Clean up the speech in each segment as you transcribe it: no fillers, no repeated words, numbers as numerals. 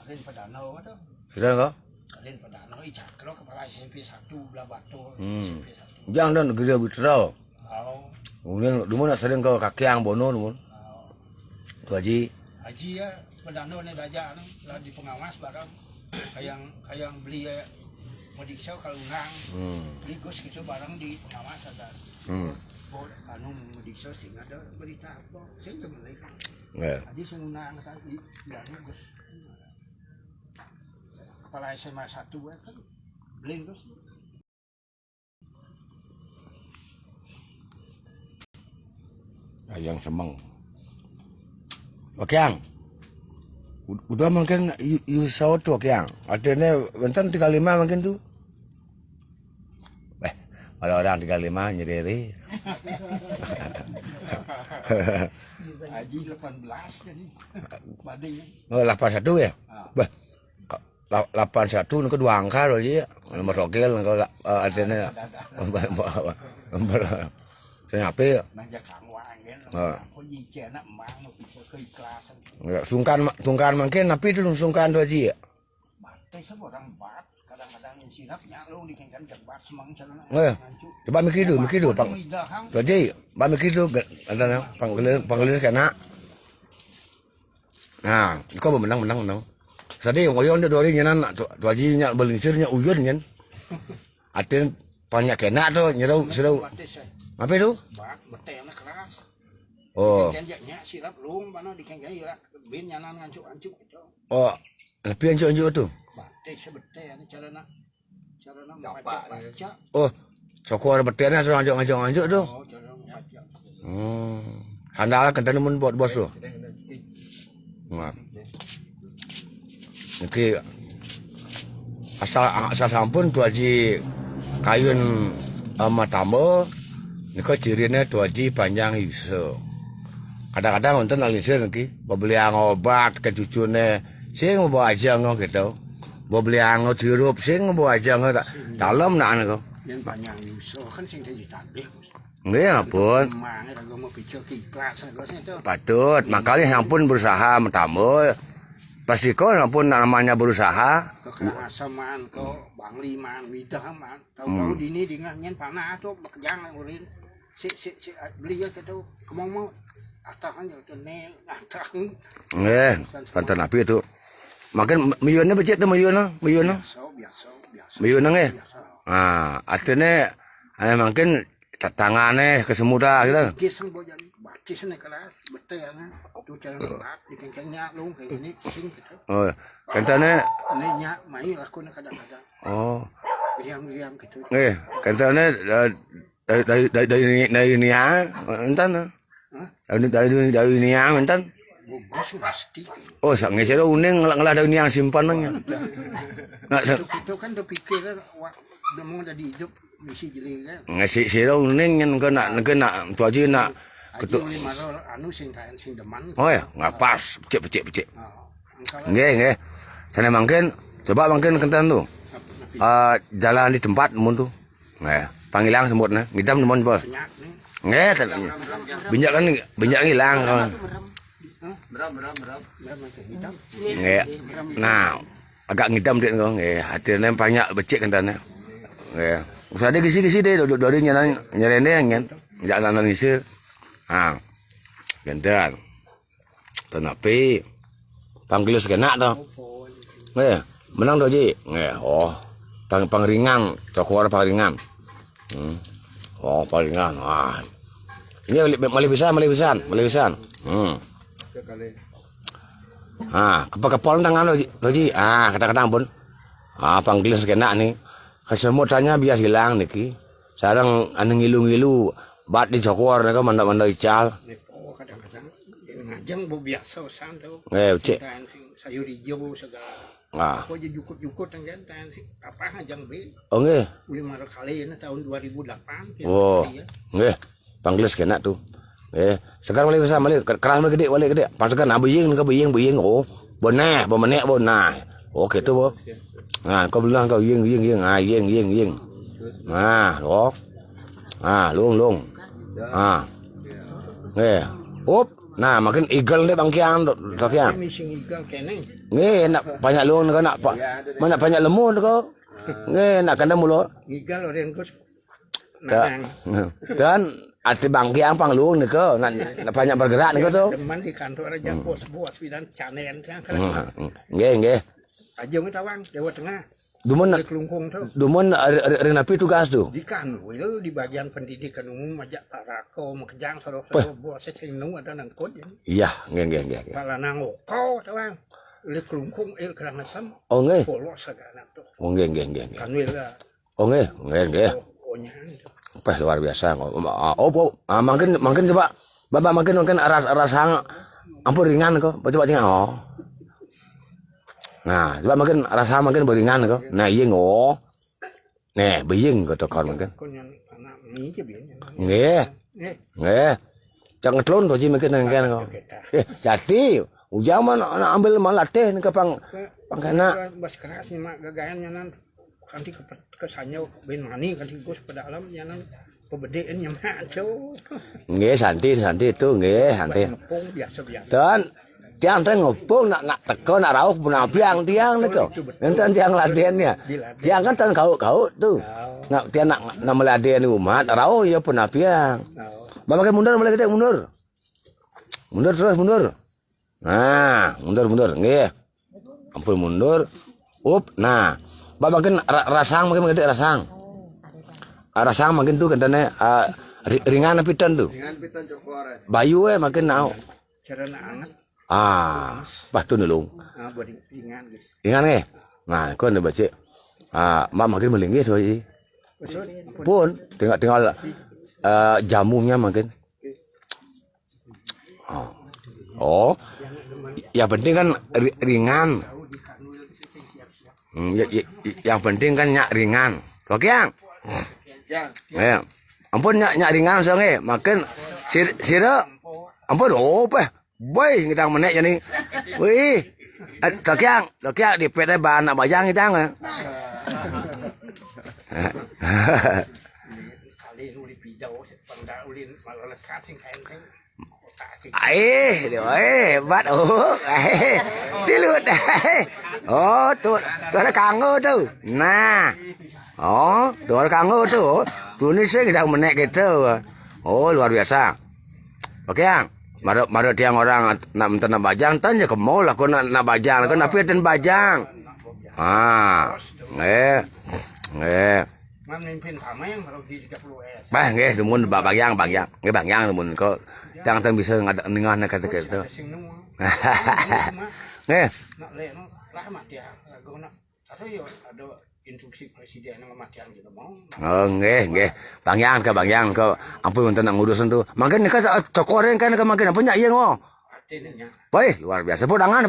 Raden Padano itu. Sudah kok? Raden Padano ijak kalau kepala SMP 1 belah batu SMP 1. Jangan dan gede bitrau. Oh. Kemudian dulu nak sering ke kakiang bono dulu. Tu Haji. Haji ya Padano ni dajak lah di pengawas barang kayang beli modiksa kalunang. Beli gos gitu barang di pengawas ada. Anu modiksa sing ada berita apa? Sing mereka. Tadi sing unang tadi ya gos. Kepala SMA 1 kan beli gos. Yang semang. Oke yang. Udah mungkin you tu oke yang. Artinya bentar 35 mungkin tu. Ada orang 35 nyeri. Haji 18 jadi. Bading. Oh 81 ya? Bah. 81 itu dua angka loh ya. Nomor rogel kalau artinya. Saya apa ya? Sungkan makin tapi itu sungkan tu Haji ya. Coba mikir dulu Bang. Tu Haji, Bang mikir dulu ada panggilan kena. Nah, kau menang. Tadi ngoyon dia dori nyenan tu Haji nya belingsirnya uyun kan. Aten banyak kena tu nyerau serau. Apa itu? Oh. Oh, lebih anjuk tu. Oh, sokor betena so anjuk tu. Handal kan mun buat bos tu. Oke. Asal sampun tu Haji kayun matamo. Niko cirinya tu Haji panjang iso. Kadang-kadang nonton nalisir nanti, beli obat ke cucunya, sih mau aja nggak gitu, beli dirup sih mau aja nggak dalam nak nggak. Yang panjang iso kan sing ditambih. Enggak pun. Patut, makanya yang pun berusaha mentamu. Pasti kau yang pun namanya berusaha. Keasaman kau bangli man, widah man. Tahu dini dengan nyen panah tu bekejang urin. Si beli gitu kemau atakan tu ne atakan. Pantan api itu. Makin miyunnya becet tu miyunnya. Biasa. Miyunnya nge. Artinya makin tangannya kesemudah gitu. Kisah bojan batis ni kelas betul na. Tu cara nak dikengkengnya lung kayak ini sing gitu. Oh, kentane ni nya mai lakon kadang-kadang. Oh. Riam gitu. Kentane dari ni entan. Dari ni entan. Bagus pasti. Oh, sak ngesero uning ngelah dari yang simpan nanya. Itu kan tu pikiran udah mau dah hidup misi jeli kan. Ngasih sero uning yang kena tu aja nak ketuk anu sing deman. Oh ya, nggak pas, becek. Nggih. Sana mungkin coba mungkin kentan tu. Jalan di tempat mun tu. Nggih, panggilang semutna, ngidam mun bos. Nggih, binjak hilang. Beram. Nggih. Nah, agak ngidam dia kau. Nggih, hatinya banyak becek kentane. Nggih. Usah ada gisi-gisi deh dari nyerene kan. Jalan ngisir. Gendan. Tenapi panggil sekena tu. Menang tu Haji. Oh. Pangringan, cokor pangringan. Oh, pangringan. Ini malibisan. Kepal tangan tu Haji. Kadang-kadang pun. Panggil sekena ni. Kesemutannya bias hilang niki. Sekarang anu ngilu-ngilu bat di cokor mereka manda ical. Oh kadang-kadang ngajeng bu biasa usan tu. Cek. Sayur hijau segala. Aku aja jukut-jukut kan apa ngajeng be. Oh nggih. Uli marah kali ini tahun 2008. Oh. Nggih. Panggil kena tu. Sekarang boleh bisa balik keras gede balik gede. Pasukan abeying oh. Boneh. Oh gitu bo. Kau bilang kau ying. Loh. Lung. Up. Nah, makin eagle deh Bang Kiang, Missing eagle kene. Nge nak banyak luang ko nak mana banyak lemur ko. Nge nak kanda mulo. Gigal orang Gus. Dan Nang. ati bangkiang pang luang ko nak banyak bergerak ko tuh. Deman di kantor aja bos pidan canen kan. Nge. Ajeng tawang Jawa Tengah. Dumun Di Kelungkung tuh. dumun renapi tugas tuh. Di Kanwil di bagian pendidikan umum aja Parako Makejang soro bos sing ada nang kod ya. Iya, nge. Pala nang oko tawang. Di Kelungkung Kerangasem. Oh nge. Polos sagana tuh. Oh nge. Kanwil lah. Oh nge. Onyan. Wah luar biasa. Makin coba. Bapak makin rasa ampun ringan kok. Coba tinggal. Oh. Nah, coba makin beringan kok. Nah, iya ngo. Nih, beying kok tokor makin. Kon yang anak mi je biyen. Nggih. Jangan ngetlon to ji makin kan kok. Jadi, ujang mana ambil malah teh ke pangkana. Bas keras ni mak gagayan nyanan kanti ke sanyo ben mani kanti Gus pedalam nyanan pebedeen nyaman co. Nggih, santai itu nggih, santai. Ngepung biasa-biasa. Dan tiang teh ngopong nak teko nak rauh pun apiang tiang niku. Enten tiang latihannya. Tiang kan kau tuh. Nak tiang nak melatihan umat rauh ya pun apiang. Bapak mundur mulai gede mundur. Mundur terus mundur. Nah, mundur nggih. Ampun mundur. Up. Nah, bapak rasang makin gede rasang. Rasang makin tuh katanya ringan pitan tuh. Ringan pitan cokor. Bayu makin nau. Cara nak anget. Bah tu nulung. Beri ringan guys. Ringan ke? Nah, kau nak baca. Mak makin melinggi tu aja. Pun tinggal jamunya makin. Oh, yang penting kan ringan. Yang penting kan nyak ringan. Oke yang? Ya. Ampun nyak ringan soalnya. Makin sira. Ampun peh. Boy, ngidang menek jadi. Wih. Lokiang di pete bahan nak bajang ngidang. Kali uli pijau pangda ulin malah lekat sing kain sing. Hebat. Dilut. Oh, tuh ada kanggo tuh. Nah. Oh, tuh ada kanggo tuh. Tuh ini sih ngidang menek gitu. Oh, luar biasa. Oke, yang. Maro tiang orang nak bajang tanya ke mall lah kau nak bajang kau nak piatin bajang. Nggih. Mam nimpin sama yang baru di 30 Bah nggih dumun bagyang. Nggih bagyang dumun kau jangan bisa ngah kata gitu. Nggih. Nak leno lah mati ya. Go nak ada instruksi presiden yang matian gitu mau. Oh nggih. Bagyang kau ampun untuk nak ngurusin tu. Makin ka cokoren kan ka makin apa nya ieu ngo. Artinya. Woi, luar biasa. Pudangan.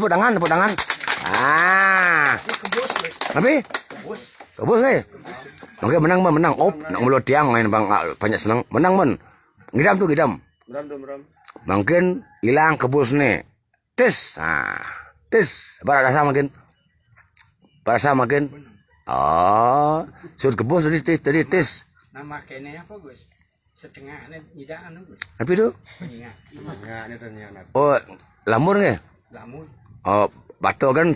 Tapi kebus nih. Oke menang. Op, nak mulut tiang main bang banyak senang. Menang men. Ngidam. Meram. Mungkin hilang kebus nih. Tes. Barasa makin. Oh, sud kebus tadi tes. Nama kene apa Gus? Setengah nyidaan Gus. Tapi tu? Enggak, ini ternyata. Oh, lamur nge? Lamur. Oh, batu kan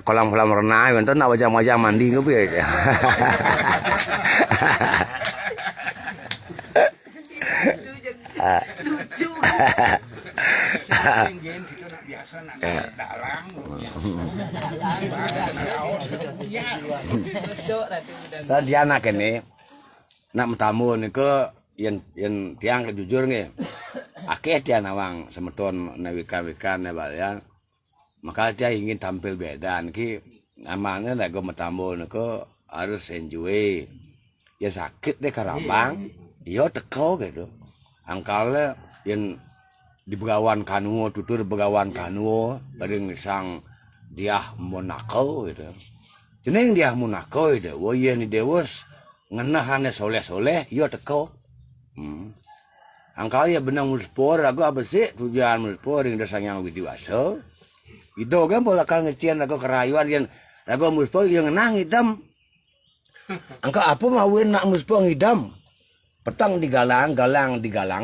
kolam renang kan nak wajah mandi ke ya. Lucu. Gen gitu nak biasa nak dalang. Dia anak ini nak tamu ni ke yang tiang kejujur nge. Akeh dia nawang semeton nawikan balian. Maka dia ingin tampil beda ki namanya lagu metamu ni ke harus enjoy. Ya sakit deh karabang. Yo teko gitu. Angkalnya yang di Begawan Kanu, tutur Begawan Kanu, bareng sang dia monako gitu. Jeneng dia monako gitu. Wo ye ni dewas ngenahane soleh-soleh, yo teko. Angkal ya benang mulspor, aku apa sih tujuan mulspor yang dasang yang widiwasa. Itu kan pola kal ngecian aku kerayuan yang aku mulspor yang ngenang hitam. Angka apa mawin nak mulspor ngidam? Petang digalang,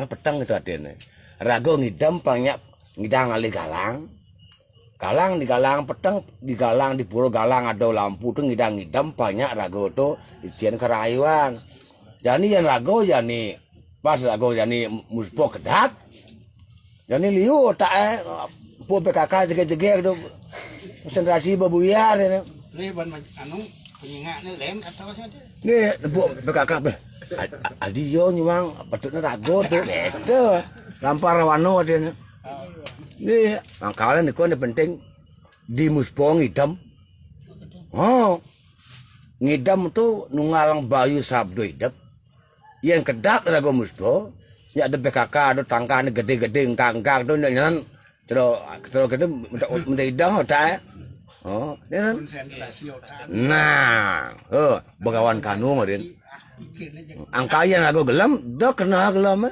petang itu adene. Rago ngidam banyak ngidang ali galang. Galang di galang peteng, di galang di pura galang ada lampu tuh ngidam-ngidam banyak rago tuh isian kerayuan. Jadi yang rago jadi pas rago jadi muspo kedat. Jadi liu tak po PKK jege-jege tuh konsentrasi babuyar ini. Leban anu penyingaknya lain kata saya deh. Nih po PKK beh. Adio nyuang patutnya rago tuh itu lampar wano dia. Nih, makanya nih kau penting di muspo ngidam. Oh, ngidam tuh nungalang bayu sabdo hidup. Yang kedak rago muspo, ya ada PKK, ada tangkahnya gede-gede, engkang-engkang tuh nyanyian terus kita minta hidang otak. Oh, ya kan? Konsentrasi otak. Nah, bagawan kanu modern. Pikirnya jangan. Angkanya rago gelam, dah kena gelam.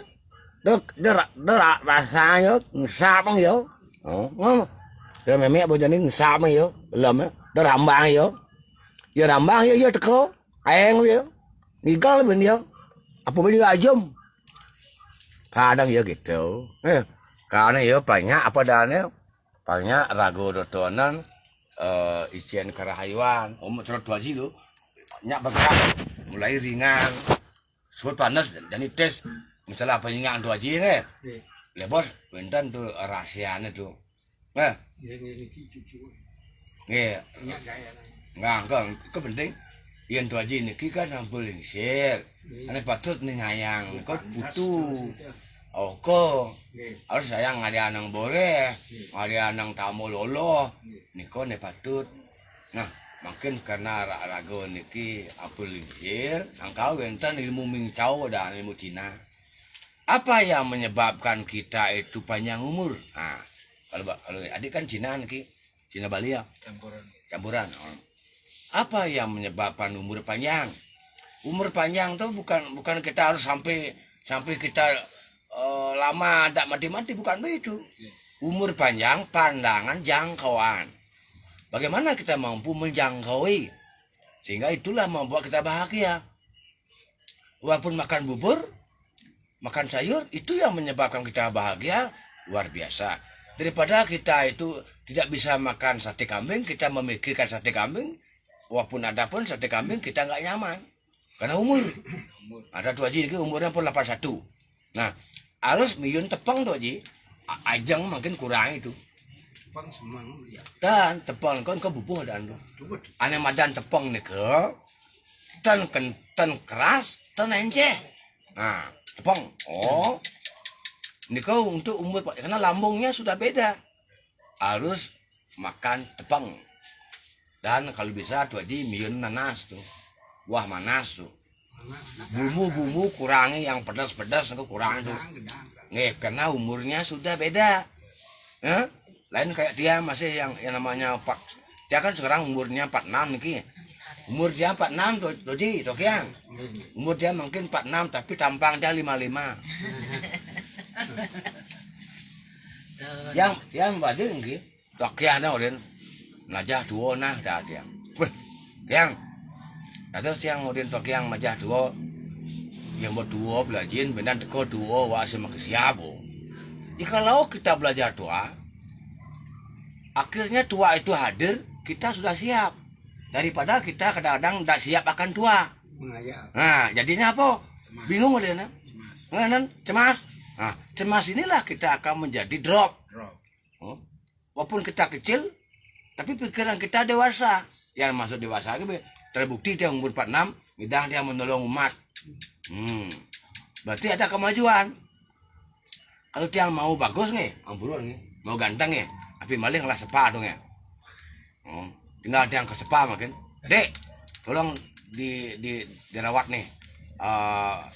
Dok, dah rasanya ngesap yo. Oh, dia memek bojane ngesap yo, belum dah rambang yo. Ya rambang yo teko, aeng yo. Nigal ben yo. Apa ben ajum. Kadang ya gitu. Karena yo banyak apa dane? Banyak rago dodonan isian kerahayuan. Terus tuaji lo. Banyak bergerak mulai ringan. Suat panas dan tes misalnya apa yang tu aja nge, lebos, bentan tu rahasianya tu, enggak, itu penting. Yang tu aja ni kita kan boleh share, ane patut ni sayang, kau butuh, kau harus sayang ada anak boleh, ada anak tamu lolo, ni kau ni patut, nah. Mungkin karena rago niki apa lingkir, angkau bentan ilmu mingcau dan ilmu Cina. Apa yang menyebabkan kita itu panjang umur? Nah, kalau adik kan Cina niki, Cina Bali ya. Campuran. Apa yang menyebabkan umur panjang? Umur panjang tuh bukan kita harus sampai kita lama tak mati-mati, bukan begitu. Umur panjang pandangan jangkauan. Bagaimana kita mampu menjangkaui sehingga itulah membuat kita bahagia. Walaupun makan bubur, makan sayur, itu yang menyebabkan kita bahagia luar biasa. Daripada kita itu tidak bisa makan sate kambing, kita memikirkan sate kambing, walaupun ada pun sate kambing kita nggak nyaman. Karena umur. Ada tuh Haji, umurnya pun 81. Nah, harus miyun tepang tuh Haji, ajang makin kurang itu. Tepang semang ya. Dan tepang kan kebubuh dan ane madan tepang nih ke ten keras ten enceh. Nah, tepang. Oh. Ini kau untuk umur karena lambungnya sudah beda. Harus makan tepang. Dan kalau bisa tuh Haji miyun nanas tuh. Wah manas tuh. Bumbu kurangi yang pedas-pedas itu kurang tuh. Nggak, karena umurnya sudah beda. Lain kayak dia masih yang namanya dia kan sekarang umurnya 46 nih. Umur dia 46 tuh Ji, Tokiang. Umur dia mungkin 46 tapi tampang dia 55. yang baju nggih. Tokiang dah udah najah dua nah dah dia. Yang ada siang udah Tokiang majah dua. Yang berdua belajar benar teko dua wasi makasiabo. Kalau kita belajar doa akhirnya tua itu hadir, kita sudah siap. Daripada kita kadang-kadang tidak siap akan tua. Nah, jadinya apa? Bingung dia, cemas. Nah, cemas inilah kita akan menjadi drop. Walaupun kita kecil, tapi pikiran kita dewasa. Yang masuk dewasa, terbukti dia umur 46, bidang dia menolong umat. Berarti ada kemajuan. Kalau dia mau bagus nih, amburon nih, mau ganteng nih. Tapi maling lah sepa dong ya. Tinggal ada yang ke sepa makin. Dek, tolong dirawat nih.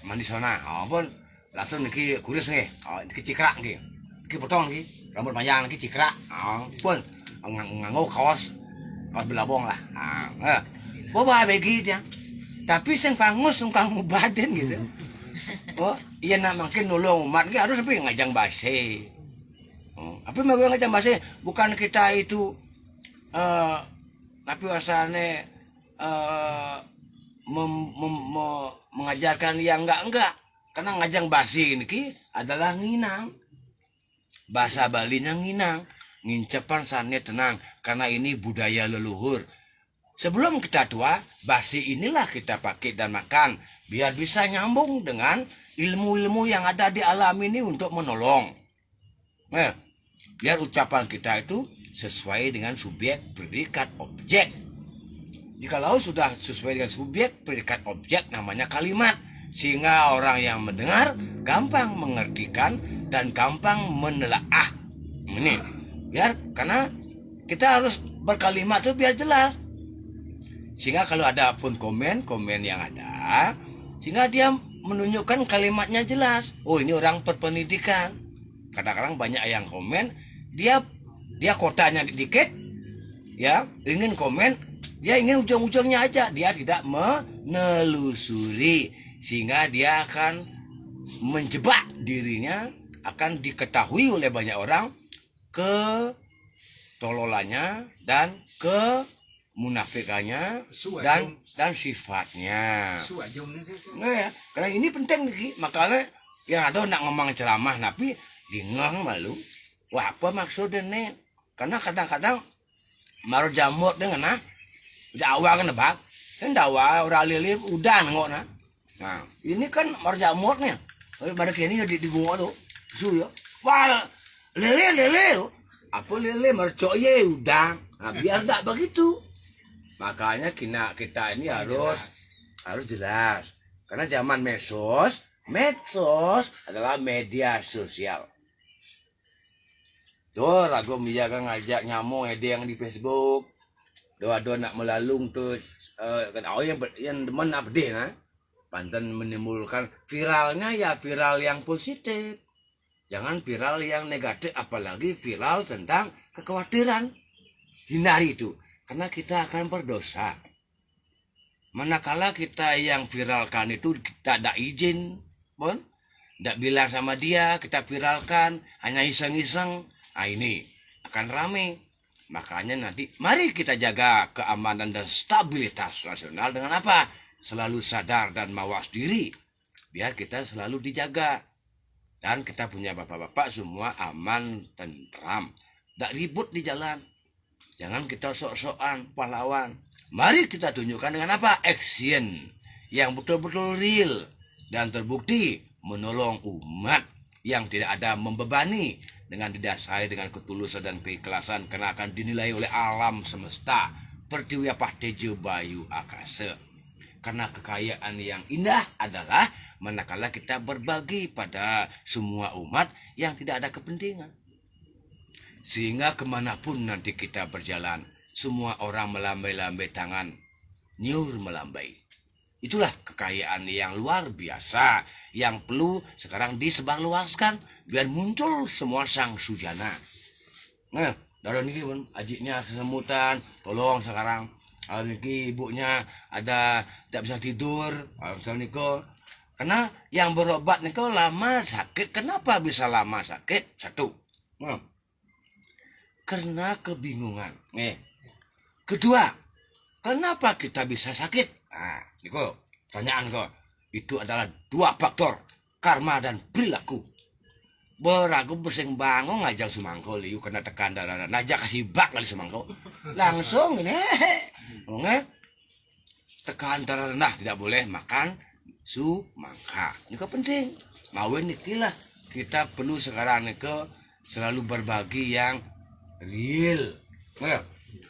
Mandi sana. Pun langsung niki kuris nih. Niki cikrak nih. Niki potong nih. Rambut panjang niki cikrak. Pun nganggo kaos belabong lah. Bawa bagi dia. Tapi sing pangus kamu badan gitu. Oh, iya nak makin nolong umat harus tapi ngajang basi. Tapi mau ngajang basi bukan kita itu tapi asalnya mengajarkan yang enggak karena ngajang basi ini adalah nginang bahasa Balinya nginang ngincepan sane tenang karena ini budaya leluhur. Sebelum kita tua, basi inilah kita pakai dan makan biar bisa nyambung dengan ilmu-ilmu yang ada di alam ini untuk menolong. Biar ucapan kita itu sesuai dengan subjek, predikat, objek. Jikalau sudah sesuai dengan subjek, predikat, objek, namanya kalimat. Sehingga orang yang mendengar gampang mengertikan dan gampang menelaah. Ini biar karena kita harus berkalimat itu biar jelas. Sehingga kalau ada pun komen yang ada, sehingga dia menunjukkan kalimatnya jelas. Oh, ini orang berpendidikan. Kadang-kadang banyak yang komen, dia kotanya dikit, ya ingin komen, dia ingin ujung-ujungnya aja, dia tidak menelusuri, sehingga dia akan menjebak dirinya, akan diketahui oleh banyak orang ketololannya dan munafikannya dan sifatnya. Nah ya, karena ini penting nih, makanya yang ada nak ngomong ceramah tapi dengang malu. Wah, apa maksudnya nih? Karena kadang-kadang maru jamur dengan dakwah kan bang, kan dakwah orang lili udah nengok nah. Nah, ini kan maru jamurnya. Pada kini di gua tuh, su ya. Wah, lele lo. Apa lele mercok ye udang. Nah, biar tak begitu. Makanya kita ini harus jelas. Karena zaman medsos adalah media sosial. Tuh ragu menjaga ngajak nyamuk ada yang di Facebook. Doa nak melalung tuh kan yang demen update nah. Panten menimbulkan viralnya ya viral yang positif. Jangan viral yang negatif, apalagi viral tentang kekhawatiran. Hindari itu. Karena kita akan berdosa. Manakala kita yang viralkan itu kita ada izin, bon, tidak bilang sama dia, kita viralkan, hanya iseng-iseng, ini akan rame. Makanya nanti, mari kita jaga keamanan dan stabilitas nasional dengan apa? Selalu sadar dan mawas diri, biar kita selalu dijaga. Dan kita punya bapak-bapak semua aman, tentram, tidak ribut di jalan. Jangan kita sok-sokan pahlawan. Mari kita tunjukkan dengan apa? Action yang betul-betul real dan terbukti menolong umat yang tidak ada membebani, dengan didasari dengan ketulusan dan keikhlasan, karena akan dinilai oleh alam semesta pertiwi pahtejo bayu akase. Karena kekayaan yang indah adalah manakala kita berbagi pada semua umat yang tidak ada kepentingan. Sehingga kemanapun nanti kita berjalan, semua orang melambai-lambai tangan, nyur melambai. Itulah kekayaan yang luar biasa, yang perlu sekarang disebarluaskan, biar muncul semua sang sujana. Nah, dari ini ajiknya kesemutan, tolong sekarang. Kalau ini ibunya ada tidak bisa tidur, karena yang berobat niko lama sakit. Kenapa bisa lama sakit? Satu. Karena kebingungan. Kedua, kenapa kita bisa sakit? Nah, Niko, pertanyaan kok. Itu adalah dua faktor, karma dan perilaku. Beragu bersing bangun ngajak semangko liu kena tekan darah, ngajak kasih bak kali semangko. Langsung ini, tekan darah rendah, tidak boleh makan sumangka. Niko penting. Mawin nikilah kita perlu sekarang niko selalu berbagi yang real.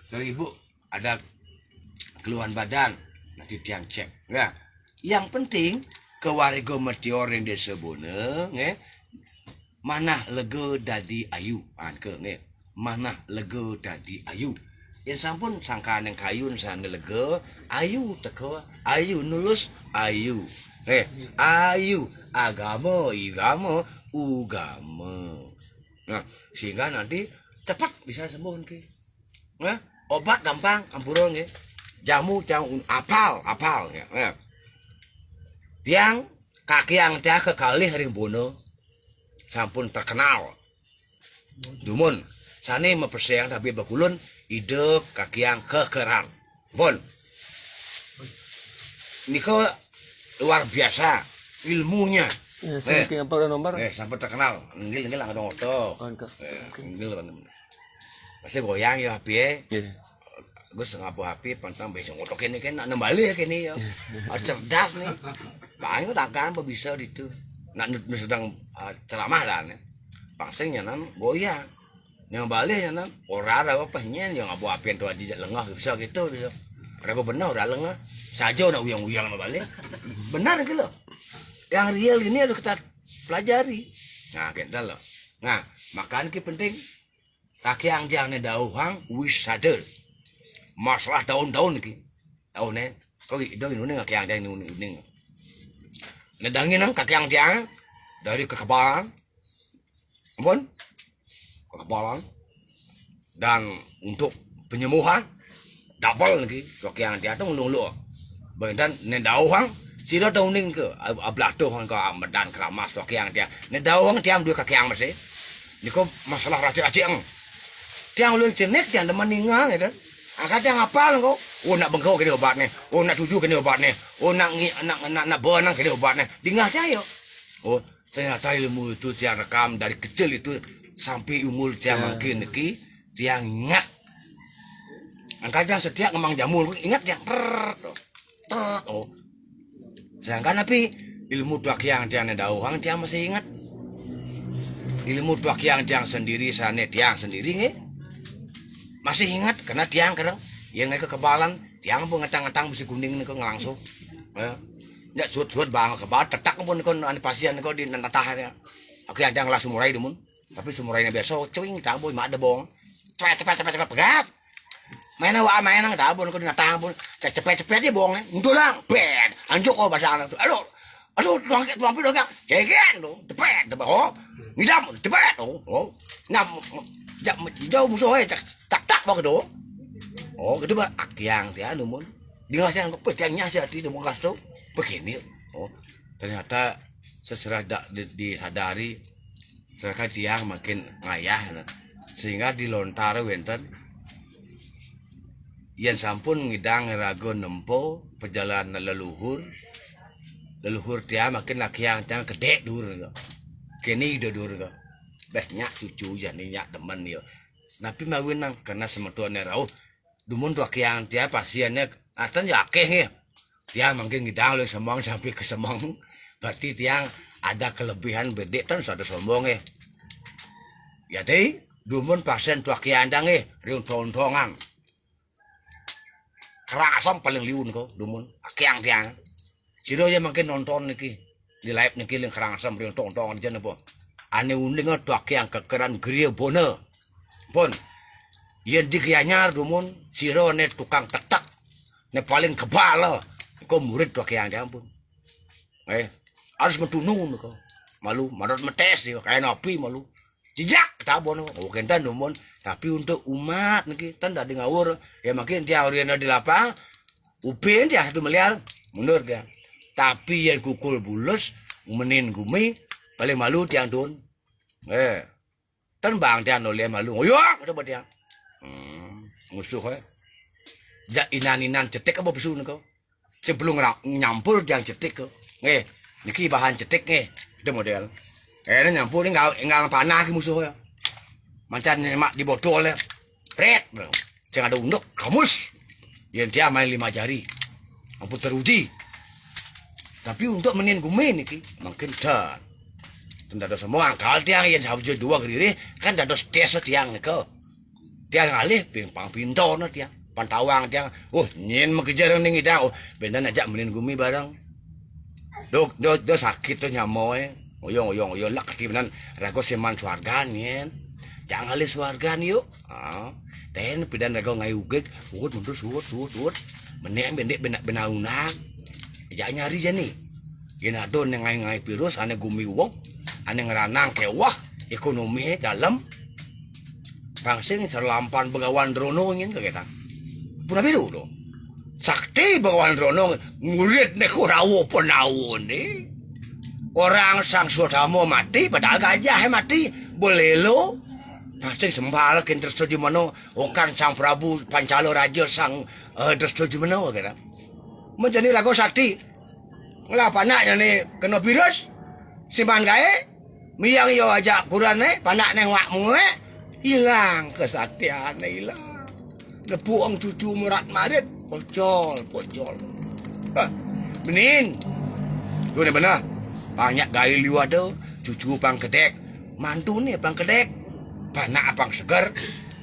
Dari ibu ada keluhan badan, nanti tiang cek. Yang penting kewarga meteor yang disebutnya, mana lega dadi ayu, mana lega dadi ayu. Yang sampun sangkaan yang kayun sana lega, ayu teko, ayu nulus ayu. Ayu agama, ugama. Nah, sehingga nanti cepat bisa sembuh ke. Obat gampang ampurong ya. Jamu apal ya. Tiang kaki yang dia kekalih ring bono sampun terkenal. Dumun sani mempersiang tapi bakulun hidup kaki yang kekeran. Bon. Niko luar biasa ilmunya. Ya, sampai apa nomor? Sampai terkenal. Nggil ada moto. Nggil Pasti goyang ya api Nggih. Gus ngapu api pantang bisa ngotok ini kan nak nembali ya kini ya. Cerdas nih. Paling takkan bisa itu. Nak sedang ceramah lah nih. Pangsing nyanan goyang. Yang balik nyanan ora ada apa nyen yang ngapu api itu aja lengah bisa gitu dia. Ada benar udah lengah. Saja nak uyang-uyang balik. Benar gitu loh. Yang real ini harus kita pelajari. Nah, kita loh. Nah, makan ki penting. Kaki yang jangan dauhang wisada. Masalah daun-daun ki. Daunnya. Kau daun ini kaki yang jangan ini. Nedangin nang kaki yang jangan dari kekebalan. Ampun. Kekebalan. Dan untuk penyembuhan double lagi. Kaki yang jangan ngulung-ngulung. Dan nedauhang sila dauning ke ablah tu hang ka medan keramas kaki yang dia. Nedauhang tiang dua kaki yang masih. Niko masalah racik-racik ang. Tiang ulun cenek tiang demen ningang ya kan. Angkat tiang apal kau. Oh nak bengkau kini obatnya. Oh nak tuju kini obatnya. Oh nak benang kini obatnya. Dingah dia yo. Oh ternyata ilmu itu tiang rekam dari kecil itu sampai umur tiang makin neki tiang ingat. Angkat tiang setiap ngemang jamur ingat tiang. Oh. Sedangkan tapi ilmu tuak yang tiang nedauhang tiang masih ingat. Ilmu tuak yang tiang sendiri sana tiang sendiri nge. Masih ingat karena tiang kadang yang kekebalan tiang pun ngetang-ngetang besi kuning nih langsung. Ya suut-suut bang kebal tetak pun kon ane pasien kau di natah ya. Aku yang tiang langsung murai demun. Tapi sumurainya biasa cuing tak boy mak ada bong. Cepet pegat. Main nang dabon kau di natah pun cepet dia bong untuk lang bed. Anjuk kau bahasa anak tu. Aduh tuang dong. Kegen tu. Cepet. Oh. Ngidam cepet. Oh. Ngam jauh musuh tak bawa kedo. Oh, kedo ba akyang dia numun. Dia yang kepetangnya sih di mau gas tuh. Begini. Oh, ternyata seserah disadari seraka tiang makin ngayah sehingga dilontar wenten yen sampun ngidang rago nempo perjalanan leluhur tiang makin lakyang tiang gede dur. Kini dur. Banyak cucu jadi nyak teman yo. Tapi mawinang karena semetuane rauh. Dumun tuak yang dia pasiennya atan yakeh ya. Dia mungkin ngidang oleh semang sampai ke semang. Berarti dia ada kelebihan bedek tan sada sombong ya. Jadi dumun pasien tuak yang dang riung tontongan. Kerasam paling liun kau dumun akyang tiang. Siro ya mungkin nonton niki di live niki ling kerasam riung tontongan jan apa. Ane unding tuak yang kekeran gria bona. Pun yen dikianyar dumun siro ne tukang tetak ne paling kebal kau murid tuak yang dia ampun. Harus mentunun kau. Malu marot metes dia kayak napi malu. Jejak tabon oh kentan dumun tapi untuk umat niki tan dak ngawur ya makin dia oriana di lapang upin dia 1 miliar mundur dia. Tapi yang kukul bulus menin gumi paling malu tiang dun. Tan bang tiang noleh malu. Ngoyak coba dia. Musuh ja inan cetek apa pesun kau. Sebelum nyampur tiang cetek kau. Niki bahan cetek itu model. Nyampur enggak panah ki musuh ya. Mancan mak di botol ya. Pret. Jangan ada unduk kamus. Yang dia main 5 jari. Ampun teruji. Tapi untuk menin gumi niki makin dan. Tenda ada semua angkal tiang yang habis 2 kiri kan ada desa tiang niko. Tiang ngalih pimpang pinto na tiang. Pantawang tiang. Oh nyen mengejar ning idang. Oh benan ajak menin gumi barang. Do sakit tuh nyamoy. Oyong lak ketibanan rago seman swargan nyen. Jangan ngalih swargan yuk. Den pidan rago ngayugek. Uut mundur suut. Menek bendek benaunang. Ja nyari jani. Gina don ngai virus ane gumi wong. Ane ngeranang kewah ekonomi dalam pangsing serlampan begawan drono nyen kageta. Puna biru do. Sakti begawan drono murid ne kurawo penawo ni. Orang sang sodamo mati padahal gajah mati boleh lo. Pangsing sembala kin tersetuju mano okan sang Prabu Pancalo Raja sang tersetuju mano kageta. Menjadi lagu sakti. Ngapa anaknya nih kena virus? Simpan gae, miyang yo aja kurane, panak neng wakmu hilang kesaktiannya hilang. Nepuang cucu murat marit, pocol. Hah, benin. Tuh nih benar. Banyak gaya liwat tuh, cucu pang kedek, mantu nih pang kedek, banyak apang segar.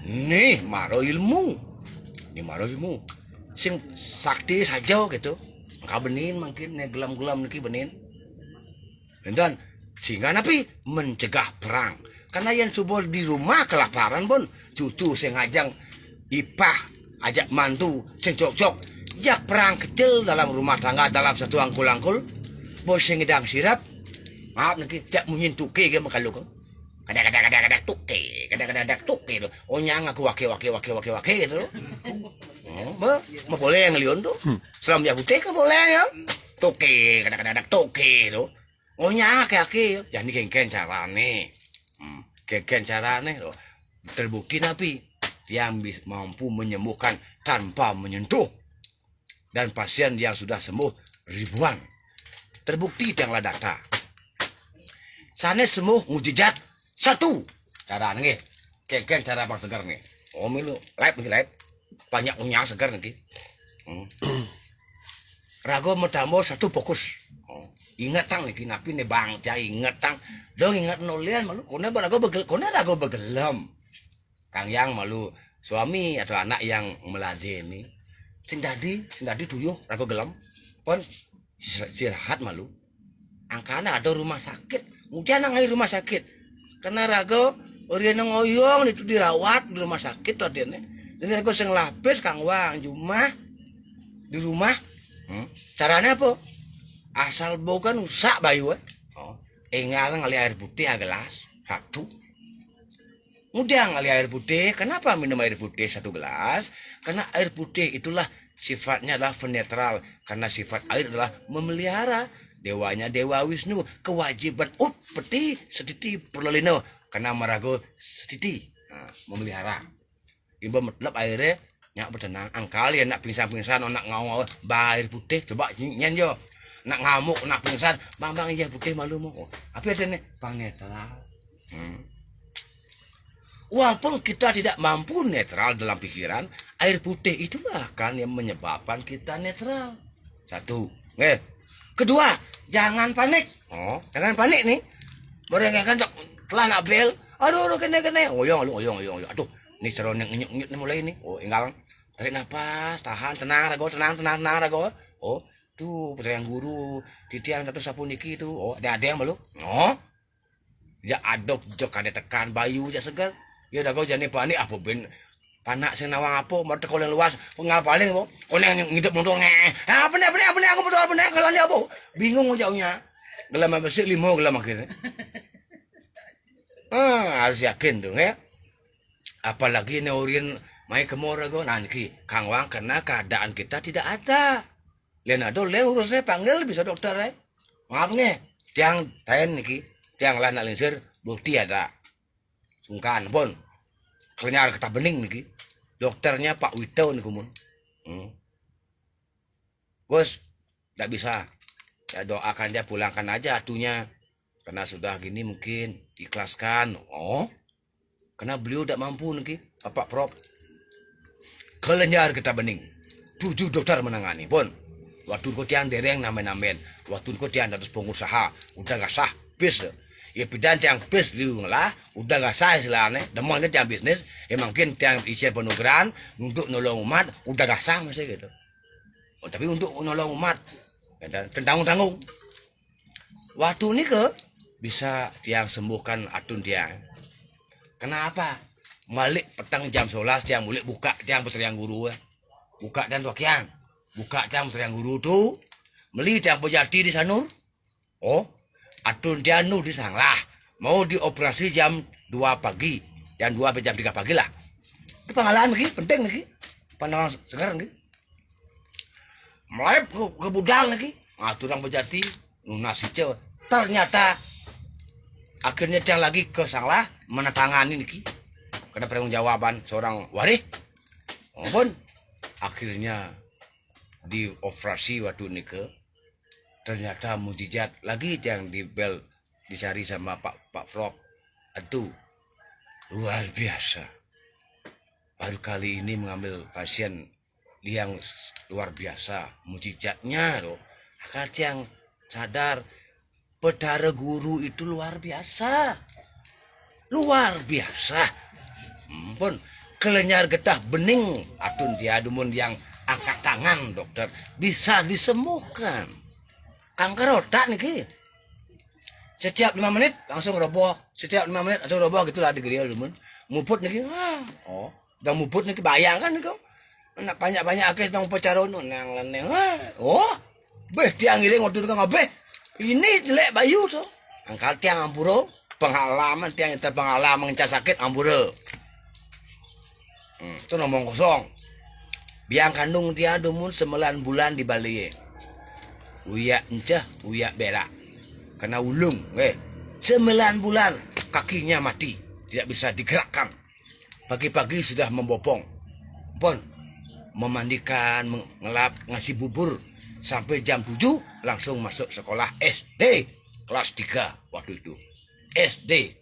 Nih maro ilmu, sing sakti saja gitu. Engkau benin mungkin nih gelam-gelam niki benin. Dan sehingga napi mencegah perang. Karena yang subur di rumah kelaparan pun cucu sing ngajang ipah ajak mantu sing cocok jak perang kecil dalam rumah tangga dalam satu angkul bos sing ngedang sirap maaf nanti jak munyin tuke ke makalu ko kadang tuke do onyang aku wake gitu boleh yang liun tuh selam ya putih ke boleh ya tuke kadang tuke do onyang aki jadi kengken carane kengken carane lo terbukti napi yang mampu menyembuhkan tanpa menyentuh dan pasien yang sudah sembuh ribuan terbukti tianglah data sana sembuh mujizat satu cara nih keken cara bang segar nih milu live banyak unyang segar nanti rago metambo satu fokus ingat tang nih napi nih bang cai ingat tang dong ingat nolian malu kone rago begelam Kang Yang malu suami atau anak yang meladeni sing dadi tuyuh rago gelam pon istirahat malu angkana ada rumah sakit kemudian nangai rumah sakit karena rago orian ngoyong itu dirawat di rumah sakit tadinya dan rago sing lapis Kang Wang cuma di rumah caranya apa asal bukan usak bayu engal ngali air putih gelas satu mudah ngali air putih. Kenapa minum air putih satu gelas? Karena air putih itulah sifatnya adalah netral. Karena sifat air adalah memelihara. Dewanya Dewa Wisnu. Kewajiban peti setiti perlelino. Karena marago setiti. Memelihara. Ibu metlap airnya. Nyak bertenang. Angkal ya nak pingsan-pingsan. Nak ngawal air putih. Coba nyen yo. Nak ngamuk, nak pingsan. Bang iya putih malu mau. Apa ada nih? Bang netral. Walaupun kita tidak mampu netral dalam pikiran, air putih itulah kan yang menyebabkan kita netral. Satu. Kedua, jangan panik. Jangan panik nih. Mereka kan telah nak bel. Aduh, kena. Oyong. Aduh, ini seroneng nyuk mulai nih. Inggal. Tarik nafas, tahan, tenang rago. Tuh, yang guru, titian satu sapu niki tuh. Ada yang malu. Ya adok jok ada tekan bayu ya segar. Ya dah kau jangan panik apa ben panak sing nawang apa mau tekolen luas pengal paling po koneng ngidup montong apa nih aku betul apa nih kalau dia apa bingung jauhnya gelam bersih 5 gelam akhirnya harus yakin tuh ya apalagi neurian mai kemora go nanti Kang Wang karena keadaan kita tidak ada Leonardo urusnya panggil bisa dokter maaf nih tiang tayen niki tiang lah nak linsir bukti ada sungkan pun kenyar kita bening nih dokternya Pak Wito nih kumun Gus tidak bisa ya doakan dia pulangkan aja atunya karena sudah gini mungkin ikhlaskan karena beliau tidak mampu nih Bapak Prof kenyar kita bening 7 dokter menangani pun waktu kau tiang dereng namen waktu kau tiang harus pengusaha udah gak sah bis ya pidan tiang bis lah udah gak sah istilahnya demon kan tiang bisnis ya mungkin tiang isi penugaran untuk nolong umat udah gak sah masih gitu tapi untuk nolong umat tanggung waktu ini ke bisa tiang sembuhkan atun tiang kenapa balik petang jam 11 tiang boleh buka tiang peteriang guru buka dan wakian buka tiang peteriang guru tuh beli tiang pejati di sanur atun dianu di sanglah mau dioperasi jam 2 pagi jam 2 jam 3 pagi lah itu pengalaman lagi penting lagi pandangan sekarang nih mulai ke budal lagi turang pejati nasi cewek ternyata akhirnya yang lagi ke sanglah menatangani nih karena pertanggungjawaban seorang waris pun akhirnya dioperasi waktu ini ke ternyata mujizat lagi yang dibel dicari sama Pak Prof itu luar biasa. Baru kali ini mengambil pasien yang luar biasa, mujizatnya loh. Akal yang sadar, Betara Guru itu luar biasa. Luar biasa. Pun kelenyar getah bening atun tiadumun yang angkat tangan dokter bisa disembuhkan. Kanker otak nih. Setiap 5 menit langsung roboh. Setiap 5 menit langsung roboh gitulah di geria lumun. Muput nih. Oh, dan muput nih bayangkan nih kau. Nak banyak-banyak akeh nang pacaron nang leneng. Oh, beh tiang ngiring waktu tukang beh. Ini jelek bayu tuh. Angkal tiang ampuro, pengalaman tiang terpengalaman ngecas sakit ampuro. Itu ngomong kosong. Biang kandung dia dumun 9 bulan di Bali. Uya encah, uya berak. Kena ulung, 9 bulan kakinya mati, tidak bisa digerakkan. Pagi-pagi sudah membopong. Pun memandikan, mengelap, ngasih bubur sampai jam 7 langsung masuk sekolah SD kelas 3 waktu itu. SD.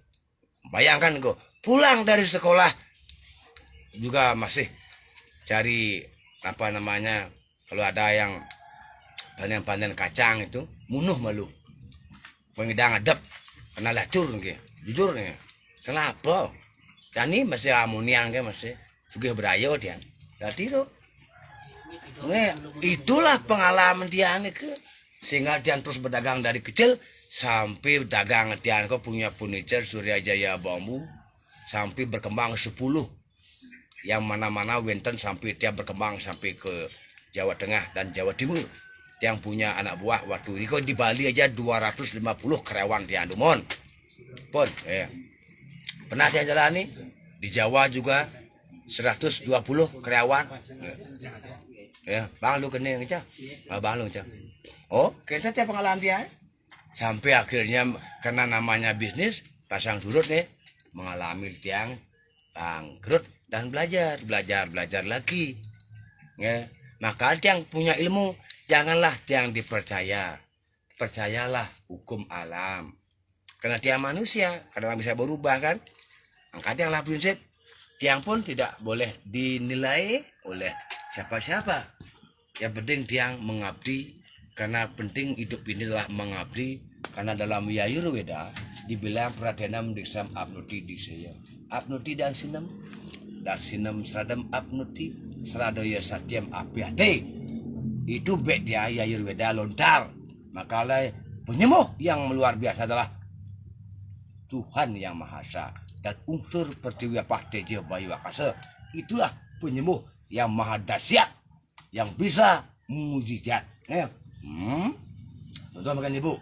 Bayangkan kok, pulang dari sekolah juga masih cari apa namanya, kalau ada yang panen-panen kacang itu munuh malu. Pengidang adep kena lacur nih. Jujur nih. Kenapa? Dan ini masih amonian ke masih sugih berayo dia. Jadi tuh itulah pengalaman dia nih ke sehingga dia terus berdagang dari kecil sampai dagang dia kok punya furniture Surya Jaya Bambu sampai berkembang 10 yang mana-mana wenten sampai dia berkembang sampai ke Jawa Tengah dan Jawa Timur. Yang punya anak buah waktu itu di Bali aja 250 karyawan di Andumon. Pun pernah dia jalani di Jawa juga 120 karyawan. Bang lu kena ngecah. Bang lu ngecah. Oh, kita tiap pengalaman dia. Sampai akhirnya karena namanya bisnis pasang surut nih mengalami tiang bangkrut dan belajar lagi. Ya, maka yang punya ilmu janganlah yang dipercaya. Percayalah hukum alam. Karena dia manusia, kadang bisa berubah kan. Angkat yang lah prinsip. Tiang pun tidak boleh dinilai oleh siapa-siapa. Yang penting tiang mengabdi. Karena penting hidup inilah mengabdi. Karena dalam Yayurweda dibilang pradenam diksam abnuti disaya. Abnuti dan sinem seradam abnuti seradoya satyam apiate. Itu bek dia Yayurweda lontar. Makalah penyembuh yang luar biasa adalah Tuhan yang Maha Esa dan unsur pertiwi pahteja bayu akasa. Itulah penyembuh yang maha dahsyat yang bisa mujizat. Contoh makan ibu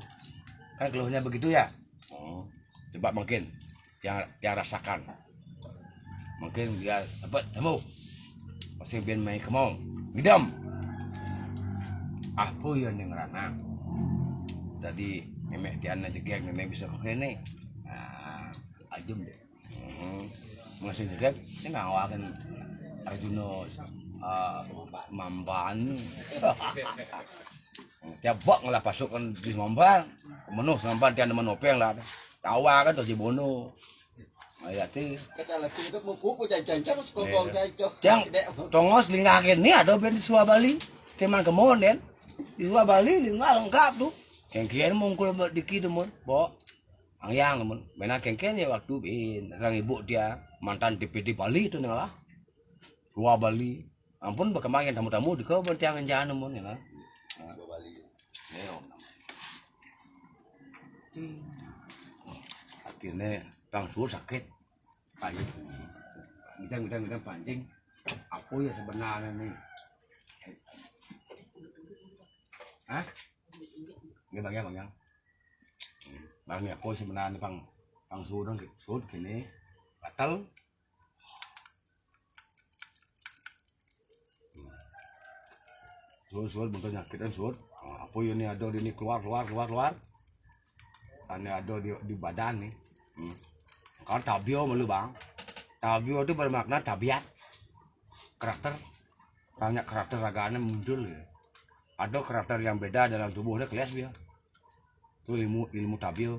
kan keluhnya begitu ya. Coba mungkin yang rasakan mungkin dia dapat temu masih ben main kemong ngidam apa yang ngeranang tadi nenek tiana jegek nenek bisa kok ini ajum deh masih jegek saya ngawakan Arjuno mamban tiap bak ngalah pasukan di mamban menuh mamban tiana menopeng lah tawa kan tuh Cibono ayati Kata lagi itu mau buku jangan sekongkong cacok. yang tongos lingakin nih ada ben di Suwa Bali teman kemon den di Suwa Bali lingal lengkap tuh kengkian mungkul dikit mon bo angyang mon benar kengkian ya waktu bin orang ibu dia mantan DPD Bali itu nih lah Suwa Bali ampun berkembangin tamu-tamu di kau bertiangan jangan mon ya lah Bali. akhirnya Bang Sur sakit kayu kita pancing apa ya sebenarnya nih Nghe bang bang này cô xem nan bằng số đó số cái này batal số bentuknya kita số apa ini ada di ini keluar ini ada di badan nih kan tabio malu bang tabio itu bermakna tabiat karakter banyak karakter raganya muncul ya. Ada karakter yang beda dalam tubuhnya kelas dia. Itu ilmu tabio.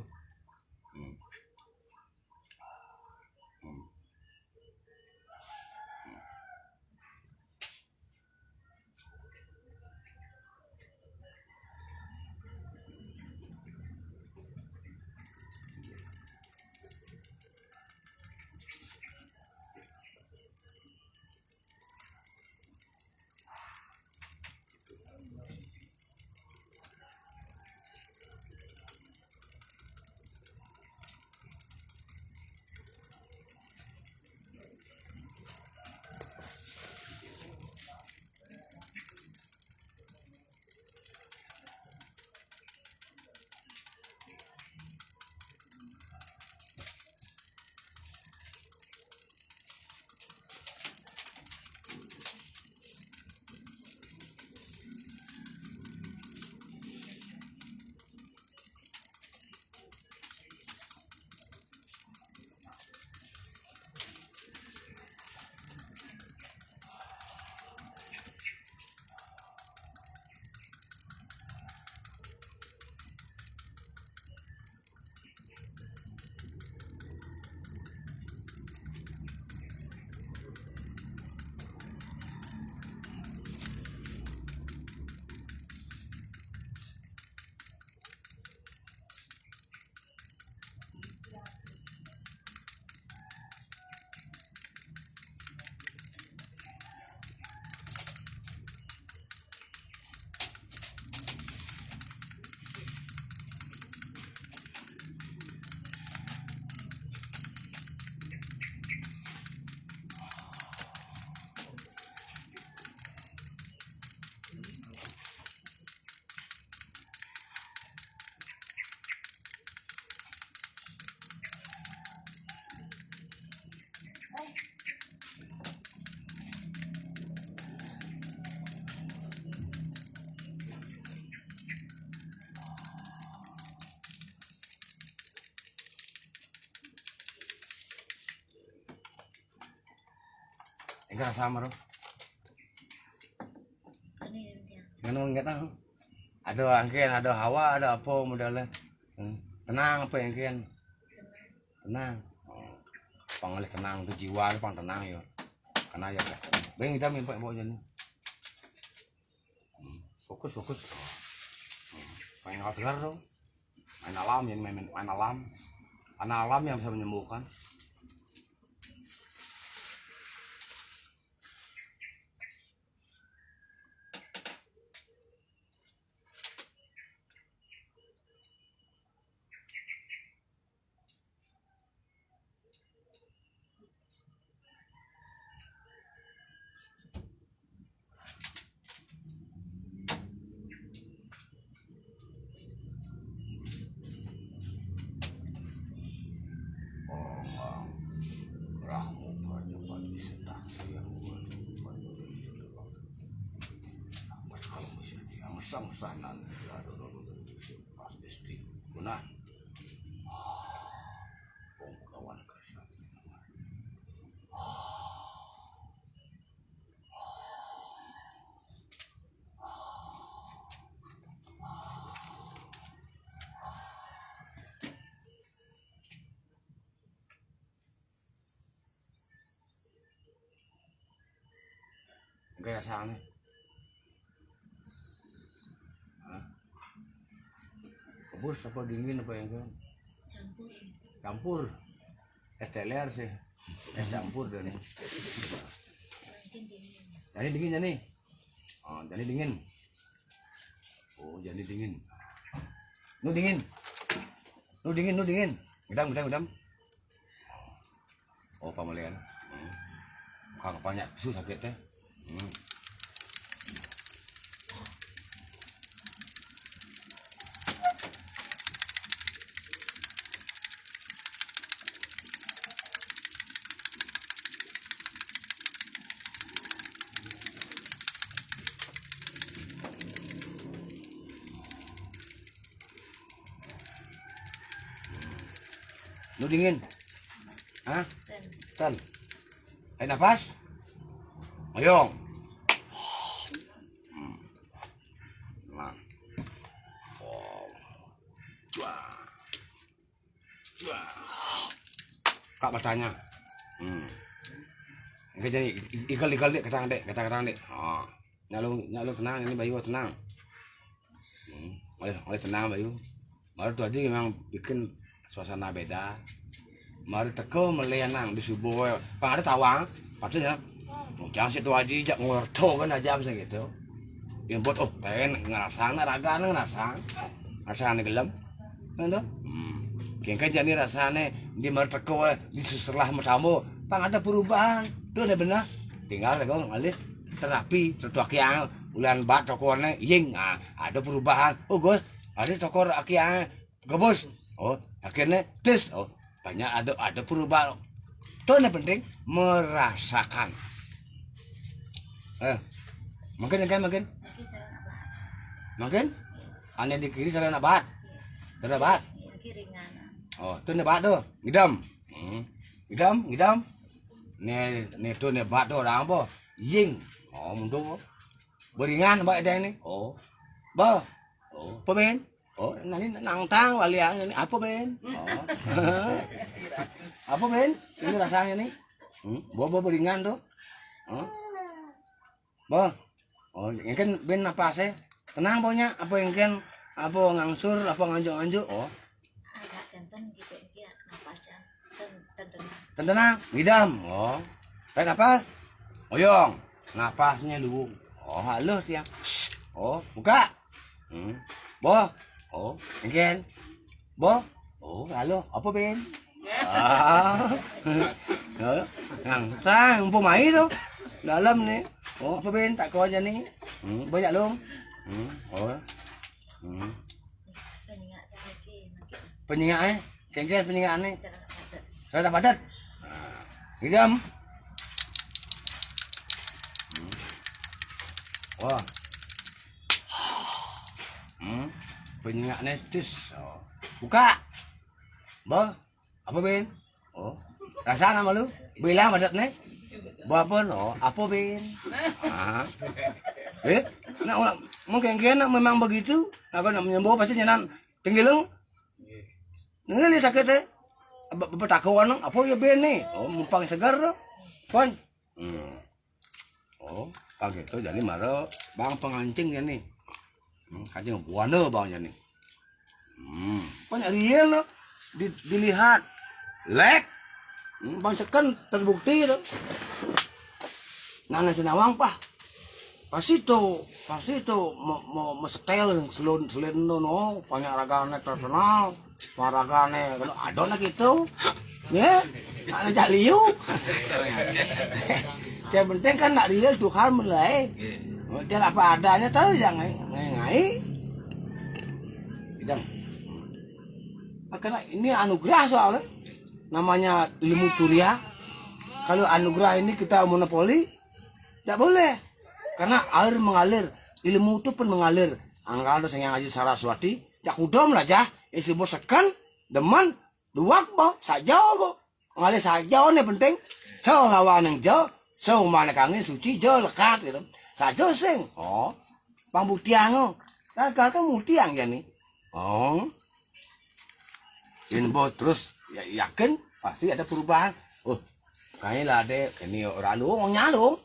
Enggak sama bro. Enggak tahu. Ada angkin, ada hawa, ada apa modalnya. Tenang apa angkin? Tenang. Pangalih tenang tuh jiwa pang tenang ya. Karena ya kan. Bang kita minta bawa jalan. Fokus. Main outdoor dong. Main alam yang main alam. Alam yang bisa menyembuhkan. Sang-sangan pasti guna kawan kasih enggak rasanya bus apa dingin apa yang kan? Campur. Es teler sih. Es campur dan jadi dingin jadi. Oh, jadi dingin. Oh, jadi dingin. Nu dingin. Gedam. Oh, pamalian. Kakak banyak susah sakit teh. Nu dingin. Hah? Tan. Ayo nafas. Oyong. Nah. Oh. Kak bertanya. Enggak jadi igal dek kata dek. Oh. Nyalu tenang ini Bayu tenang. Oleh tenang Bayu. Baru tuh aja memang bikin suasana beda. Mari teko melianang di subuh. Pang ada tawang, patutnya. Jangan situ aja jak ngorto kan aja bisa gitu. Yang buat ten ngerasang raga ngerasang gelem. Kan tuh? Kengke jadi rasane di mari teko di setelah matamu. Pang ada perubahan. Tuh ada benar. Tinggal teko ngalih terapi tetuak yang bulan bat tokornya ying. Ada perubahan. Oh Gus, ada tokor yang gabus. Oh, akhirnya tes. Oh, banyak ada perubahan. Itu yang penting merasakan. Makin. Hanya di kiri cara nabat. Oh, itu nabat tuh. Ngidam. Nih tuh nabat tuh orang apa? Ying. Oh, mundur. Beringan mbak ada ini. Oh. Ba. Oh, pemain. Oh, nanti nangtang waliang ini apa Ben? Oh. Apa Ben? Ini rasanya nih. Bawa beringan tuh. Bah. Oh, yang kan Ben apa sih? Tenang pokoknya. Apa yang kan apa ngangsur, apa nganjuk. Oh. Agak ganteng gitu ya, napas jam. Tenang, ngidam. Oh. Tarik napas. Oyong. Napasnya lu. Oh, halus ya. Oh, buka. Boh. Oh, mungkin. Boh. Oh, lalu apa Ben? Ngang pemain tuh dalam nih. Oh, apa Ben? Tak kau aja nih. Banyak dong. Oh. Penyingat kengkel penyingat nih. Rada padat. Hidam. Wah. Penyingat netis. Oh. Buka. Bah. Apa Ben? Oh. Rasa nama lu? Bilang padat nih. Bapak no, apa Ben? Ah. Nah, mungkin memang begitu. Apa nak menyembuh pasti nyenan tinggilang. Nggak sakit deh. Bapak takut apa ya Ben nih? Oh, mumpang segar loh. Pon. Oh, kalau gitu jadi marah bang pengancing ya nih. Kancing buana bangnya nih. Pon real loh. Dilihat. Lek. Bang sekan terbukti loh. Nana senawang pak. Pasti tuh mau setel selin no banyak ragane terkenal, ragane kalau ada nak gitu, ya, nak jaliu. Yang penting kan nak real Tuhan mulai, dia apa adanya tahu jangan ngai. Bidang. Karena ini anugerah soalnya, namanya ilmu turiah. Kalau anugerah ini kita monopoli, tidak boleh. Karena air mengalir, ilmu itu pun mengalir. Angkal ada yang ngaji Saraswati, jak udom lah jah. Isi bosekan, deman, duak bo, sajau bo. Mengalir sajau nih penting. So lawan yang jauh, so mana kangen suci jauh lekat gitu. Sajau sing, oh, bang butiang oh, ragal kan butiang ya nih. Oh, info terus ya, yakin pasti ada perubahan. Oh, kayaknya lah deh, ini orang lu, nyalung,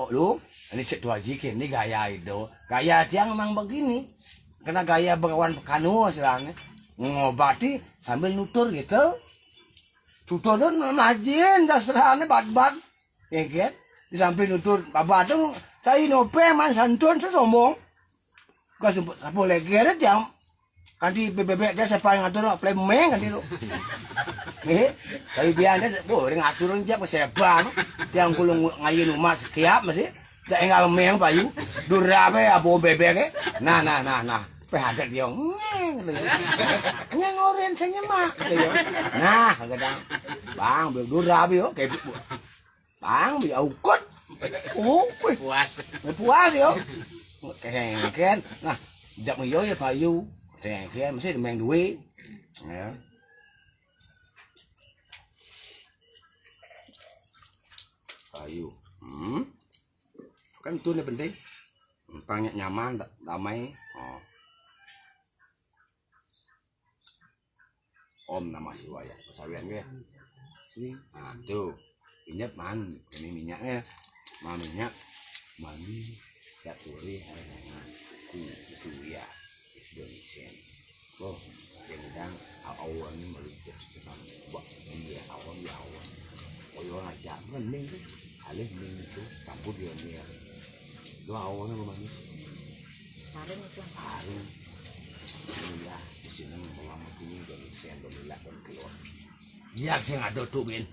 lu. Ini situasi ini gaya itu, gaya dia memang begini, karena gaya bakawan pekanu istilahnya, ngobati sambil nutur gitu, tutur tuh najin dasarnya bat, ya kan, di samping nutur babat tuh saya nope man santun saya sombong, gak sempat boleh geret jam, kan di bebek dia sepaling ngatur play meng kan itu, nih, tapi biasanya boleh ngaturin dia pesebang, yang kulung ngayin umat sekiap masih. Jangan enggak meng payu, durabe abo bebek nah, pehagat dia, ngoren saya mak, nah, kadang, bang, durabe yo, kayak bang, biaukut, puas yo, kayak nah, tidak menyo ya payu, kayak mesti demeng duit, ya. Payu, kan itu nih penting, banyak nyaman, damai. Oh. Om Namah Shivaya, pasawian gue. Nah tuh, minyak man, ini minyaknya, minyak, mandi, ya turi, itu ya, Indonesia. Oh, yang awan melihat dengan buat dia awan. Oh, yang aja mending tuh, alih mending itu campur dia nih. Lo awannya mana? Saring itu. Saring. Iya, di sini malam ini dari sendok milah dan keluar. Ya, saya ada tuh Ben.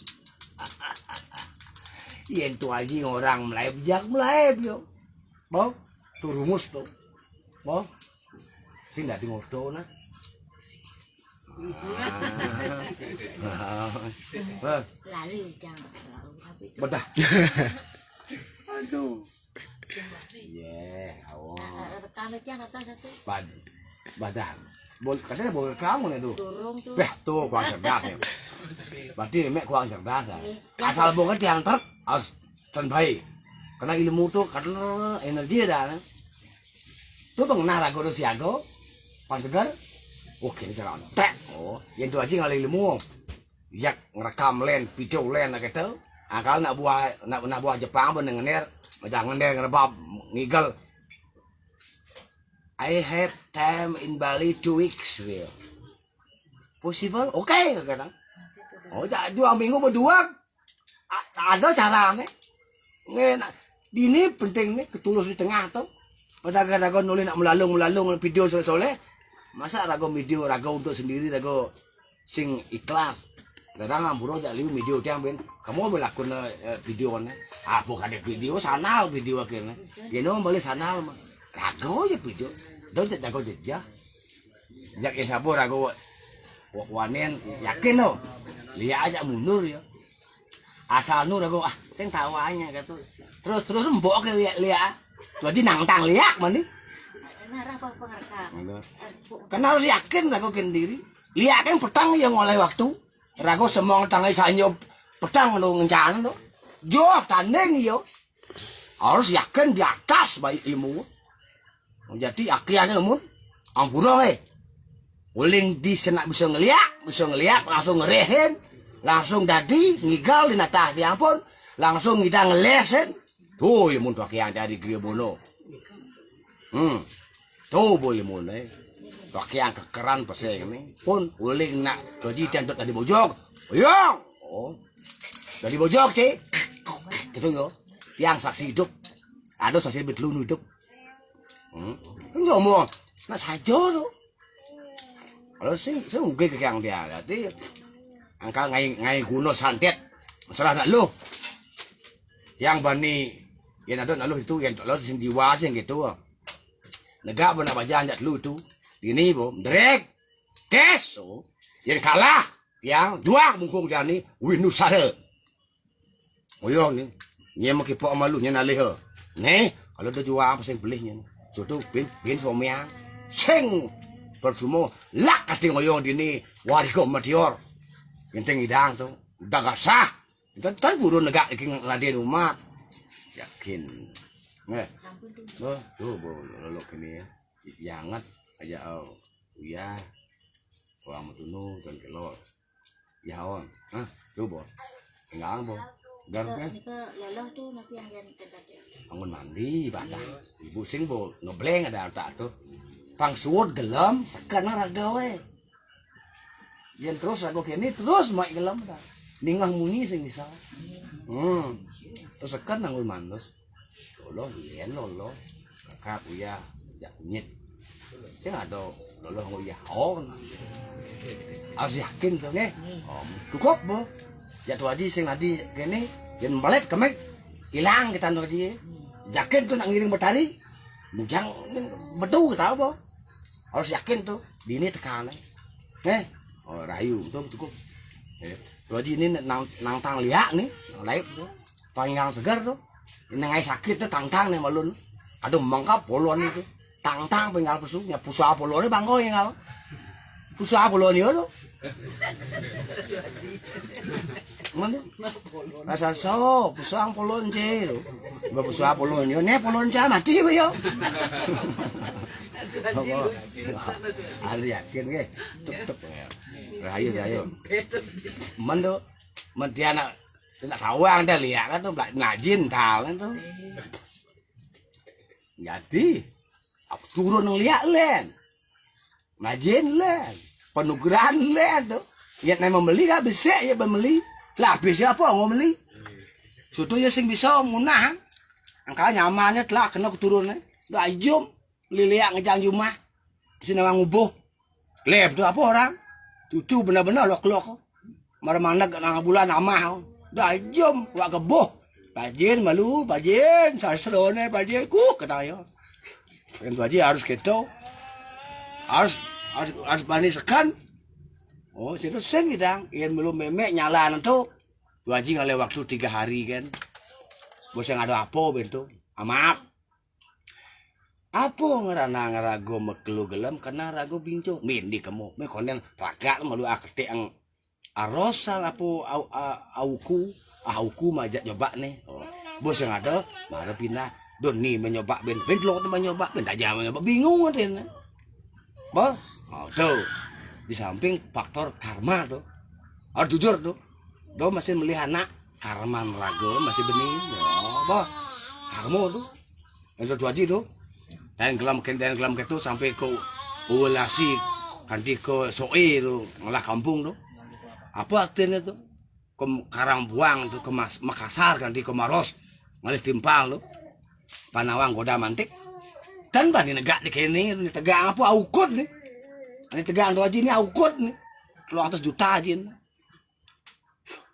Yang tu aja orang Melayu, jak Melayu yo. Bau, tu rumus tuh. Bau, sih nggak dengar tuh nah. Lalu jangan tapi. Bedah. Aduh. Yeah, awak. Rekam aja kata satu. Badah. Katanya boleh kamu nih tuh. Turung tuh. Tuh kurang cerdas ya. Berarti mek kurang cerdas ya. Asal bukan yang harus terbaik. Karena ilmu tuh karena energi dah. Tuh pengenah ragu tuh siago, pantegar. Oke ini cara tek. Oh, yang tu aja ngalih ilmu. Yak ngerekam len, video len gitu. Akal nak buah Jepang bener macam ngender ngerebab ngigel. I have time in Bali 2 weeks real. Possible? Oke kadang. Oh, 2 minggu berdua. Ada caranya. Ini penting nih ketulus di tengah tuh. Pada kadang nulis nak melalung video soleh. Masa rago video rago untuk sendiri rago sing ikhlas. Kadang ngamburo jak liu video tiang Ben. Kamu berlakon videonya. Ah bukan ada video sanal video akhirnya. Geno balik sanal mah. Rago ya video. Don jak rago jejak. Jak yang sabar rago wanen yakin no. Lihat aja mundur ya. Asal nu rago sing tawanya gitu. Terus mbok ke lihat. Jadi nangtang lihat mana? Narah apa pengerekam. Karena harus yakin rago kendiri. Lihat kan petang yang oleh waktu. Rago semong tangai sanyo petang lo ngencan lo. Jo tanding yo. Harus yakin di atas baik ilmu. Jadi akhirnya mun ampura uling di senak bisa ngeliat langsung ngerehin, langsung dadi ngigal di natah diampun, langsung ngidang ngelesen. Tuh ya mun yang dari Gria Bono. Tuh boleh mun yang kekeran peseng ini pun uling nak jadi tentu tadi bojok. Oyong. Oh. Dari bojok sih. Gitu yo. Yang saksi hidup. Ada saksi betlun hidup. Ngomong, nak saja tu. Kalau sing mungkin ke yang dia, jadi angka ngai guna santet, masalah nak lu. Yang bani, yang ada nak lu itu yang lo sing diwa sing gitu. Negak benar baca anjat lu tu, ini bom, direct, tes, yang kalah, yang dua mungkung jani, winu sahel. Oyong ni, ni makin pok malu ni nalih. Nih, kalau dia jual apa sing belinya. Suatu bin somia sing persumo lak kating oyong dini warga matior penting idang tu udah gak sah dan buru negak iking laden umat yakin tuh lo kini ya jangat aja ya orang matunu dan kelor ya on coba enggak bo garuknya Lelah tuh nanti yang tadi. Bangun mandi badah ibu sing bo ngebleng ada tak tuh pang suwot gelam sekarang raga we yang terus raga kini terus mak gelam dah ningah muni sing bisa terus sekarang nangul mandos lolo lien lolo kakak uya jak nyet sing ada lolo nguya on harus yakin tuh nih cukup bo ya tu aja sing nadi kini yang balik kemek hilang kita tuh aja yakin tuh nak ngiring bertali bujang betul kita apa harus yakin tuh di ini tekan rayu tuh cukup tuh aja ini nang lihat nih lain tuh panggang segar tuh ini ngai sakit tuh tang nih malun aduh mangkap polon itu tang penggal pesunya pusa polonnya bangko yang apa pusa polonnya tuh mana rasa so pusang polon je lo nggak pusang polon yo ne polon je mati yo ada yakin ke tutup rayu mendo mentiana nak kawang dah lihat kan tuh ngajin tal kan tuh jadi turun ngeliat len ngajin len penugaran len tuh ya nama membeli kan bisa ya membeli lah bisa apa mau beli suatu ya sing bisa munah angka nyamannya telah kena keturunnya dah jom liliak ngejang rumah sini orang ngubuh lep tu apa orang cucu benar-benar lok mana kena bulan amah dah jom wak kebuh bajin malu bajin saya selone bajin ku ketanya yang bajin harus gitu harus bani sekan. Oh, situ seng idang, yang belum memek nyala nanti, wajib ngale waktu 3 hari kan, bos yang ada apa bentuk, maaf, apa ngerana ngerago mekelu gelam karena rago binco, mindi kamu, mekonen pakat malu akte ang arosal apa auku majak nyoba nih, bos yang ada, malah pindah, doni menyoba bentuk tuh menyoba, bentak aja menyoba bingung kan, bos, tuh. Di samping faktor karma tuh harus jujur tuh do masih melihat anak karma rago masih bening boh karma tuh yang tuh aja tuh dan gelam itu sampai ke ulasi kanti ke soe tuh ngalah kampung tuh apa artinya tuh ke Karangbuang tuh ke Makassar kanti ke Maros ngalih timpal tuh Panawang goda mantik dan bani negak di kene tegak apa aukut nih ini tegang aja ini aukut nih kalau atas juta aja nih.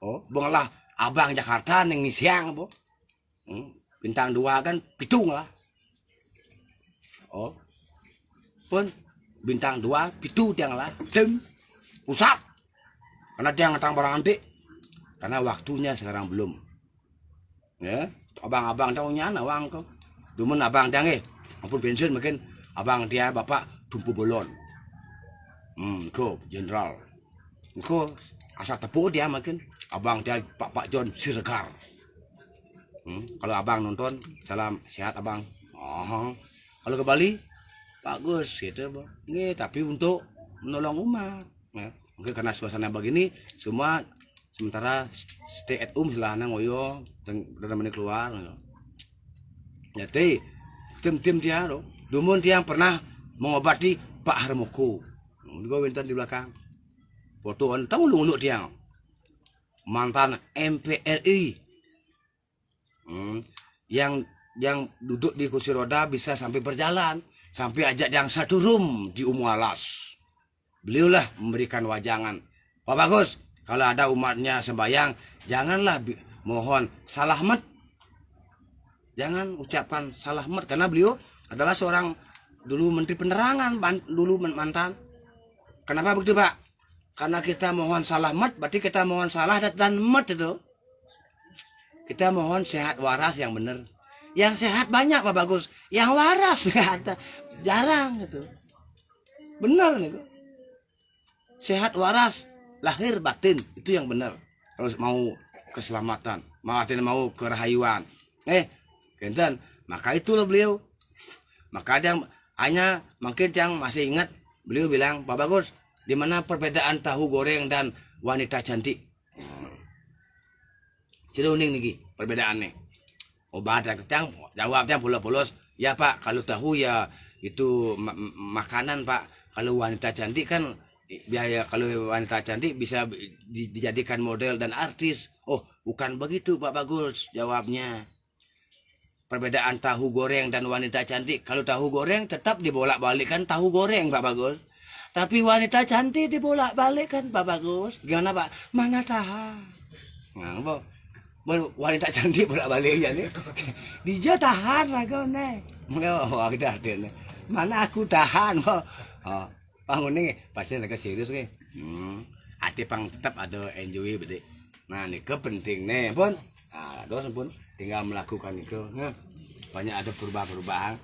Oh banglah abang Jakarta neng siang bo bintang 2 kan pitung lah oh pun bintang 2 pitu tiang lah tim pusat karena dia ngetang barang antik karena waktunya sekarang belum ya abang-abang tahunya nawang kok cuman abang dia ampun bensin mungkin abang dia bapak tumpu bolon ko jenderal ko asal tepuk dia makin abang dia Pak John Siregar Kalau abang nonton, salam sehat abang. Oh, kalau ke Bali, bagus gitu bang. Nggih, tapi untuk menolong umat. Ya. Mungkin karena suasana begini, semua sementara stay at home silahana ngoyo dan menit keluar. Jadi tim dia loh. Dumun dia pernah mengobati Pak Harmoko. Gue winter di belakang. Foto tahu lu dia. Mantan MPRI. Yang duduk di kursi roda bisa sampai berjalan, sampai ajak yang satu room di Umualas. Beliaulah memberikan wajangan. Pak Bagus, kalau ada umatnya sembahyang, janganlah mohon salahmat. Jangan ucapan salahmat karena beliau adalah seorang dulu Menteri Penerangan, dulu mantan. Kenapa begitu Pak? Karena kita mohon salahmat, berarti kita mohon salah dan mat itu. Kita mohon sehat waras yang benar. Yang sehat banyak Pak Bagus. Yang waras sehat jarang gitu. Benar gitu. Sehat waras, lahir batin itu yang benar. Kalau mau keselamatan, mau kerahayuan. Kenten, maka itulah beliau. Maka ada hanya mungkin yang masih ingat beliau bilang, Pak Bagus, di mana perbedaan tahu goreng dan wanita cantik? Sudah unik nih perbedaannya. Obat yang jawabnya polos. Ya Pak, kalau tahu ya itu makanan Pak. Kalau wanita cantik kan biaya, kalau wanita cantik bisa dijadikan model dan artis. Oh, bukan begitu Pak Bagus jawabnya. Perbedaan tahu goreng dan wanita cantik. Kalau tahu goreng tetap dibolak-balikkan tahu goreng Pak Bagus. Tapi wanita cantik dibolak-balikkan Pak Bagus. Gimana Pak? Mana tahan? Nah, Pak. Wanita cantik bolak-balik aja nih. Dia tahan raga nih. Oh, kita ada nih. Mana aku tahan, Pak. Oh, bangun nih pasti mereka serius nih. Hati pang tetap ada enjoy bede. Nah, ini penting nih, pun. Nah, dosen pun tinggal melakukan itu. Nah, banyak ada perubahan-perubahan.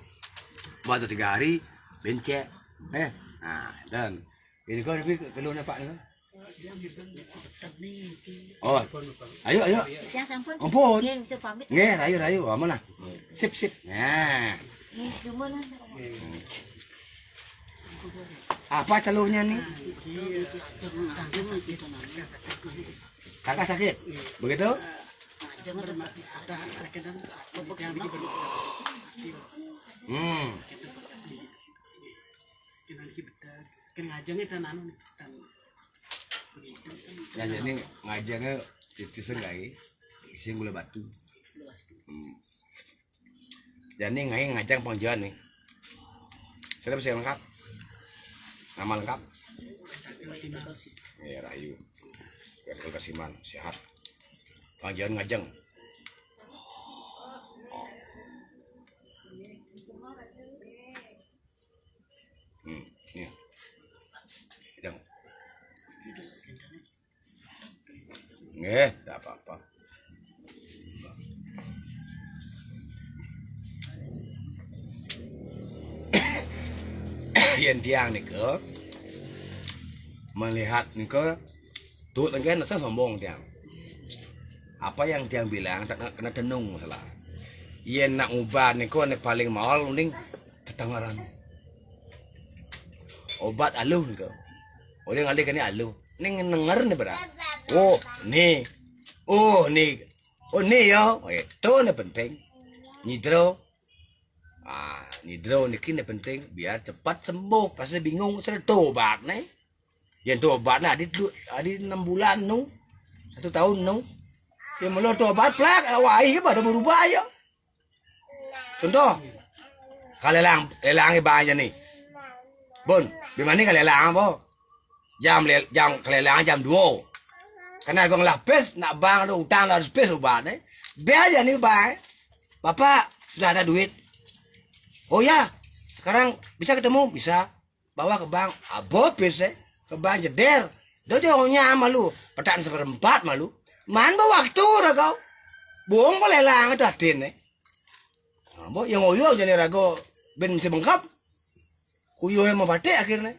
Baru 3 hari bencet. Nah, dan ini kau keluarnya Pak nih. Oh, ayo. Ya sampun. Ampun. Nggih, bisa pamit. Nggih, rayu. Aman lah. Sip. Nah. Nggih, dumun. Apa celuhnya nih? Kakak sakit? Begitu? Ya jadi ngajangnya itu sengai, isi gula batu. Jadi ngajang panggilan nih. Sudah bisa lengkap. Nama lengkap. Ya Rayu. Biar Kasiman sehat. Panggilan ngajang. Nih. Ngajang. Nggih, tak apa-apa. Yang tiang nih ke melihat nih ke tuh tenggen nasa sombong tiang. Apa yang tiang bilang tak kena tenung salah. Yang nak ubah nih ko nih paling mahal mending ketangaran. Obat aluh nih ke. Orang ngalih kan ni aluh. Nih denger nih berat. Oh nih ya, itu nih penting. Nidro, nidro ini penting biar cepat sembuh. Pasti bingung sudah tobat nih. Yang tobat nah adi 6 bulan nu, 1 tahun nu. Yang melo tobat plak, awai pada berubah ya. Contoh, kalelang banyak nih. Bon, gimana kalelang po? Jam kalelang jam 2. Karena gua ngelapis, nak bang ada utang harus pes obat nih. Biar aja nih bang. Bapak sudah ada duit. Oh ya, sekarang bisa ketemu, bisa bawa ke bank. Abo pes ke bank jeder. Dia jauhnya malu, petaan 1/4 malu. Man bawa waktu dah kau. Bohong boleh lang itu hatin nih. Abo yang oyo jadi rago ben sebengkap. Kuyo yang mabate akhirnya.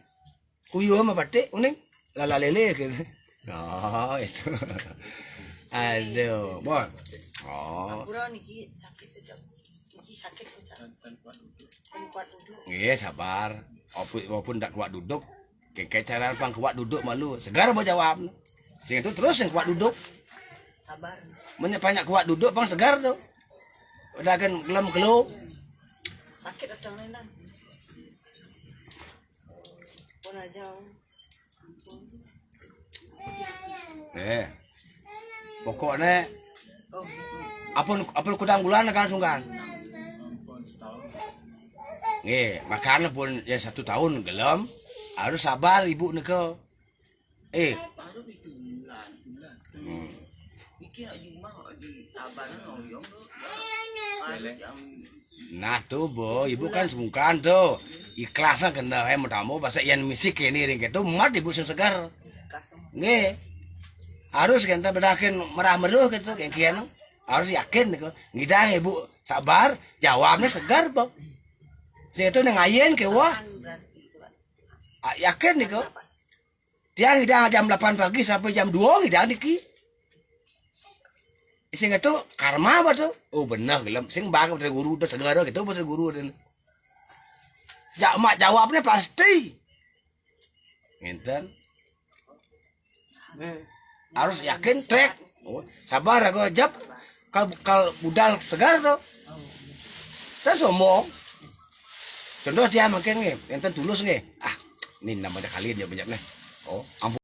Kuyo yang mabate, uning lala lele akhirnya. Oh itu. Aduh, bon. Oh, Pura niki sakit aja. Niki sakit aja. Kuat duduk. iya sabar. Walaupun tak kuat duduk, kayak cara pang kuat duduk malu. Segar mau jawab. Sing itu terus yang kuat duduk. Sabar. Banyak kuat duduk pang segar tuh. Udah kan gelem kelu. Sakit ada nenan. Pun aja. Pokoknya Oh, apun kudang bulan kan sungkan. Makan pun ya 1 tahun gelem harus sabar ibu niko. baru itu bulan. Iki nak jumlah di tabanan oyong tu. Nah tuh bo, ibu kan sungkan tuh. Ikhlasan kena tamu bahasa yang misi kini ring itu mat ibu sing segar. Nggih. Harus kita bedakin merah meruh gitu kayak kian. Harus yakin niko. Ngidang ibu sabar, jawabnya segar po. Saya itu nengayen ke wah. Yakin niko. Dia ngidang jam 8 pagi sampai jam 2 ngidang niki. Sing itu karma apa tuh? Oh benar gelem. Sing bang betul guru udah segala gitu betul guru dan. Mak jawabnya pasti. Ngenten. Harus yakin trek. Oh, sabar aku ajab. Kal budal segar tuh. Saya sombong. Contoh dia makin nih, enten tulus nih. Ah, ini namanya kalian ya banyak nih. Oh, ampun.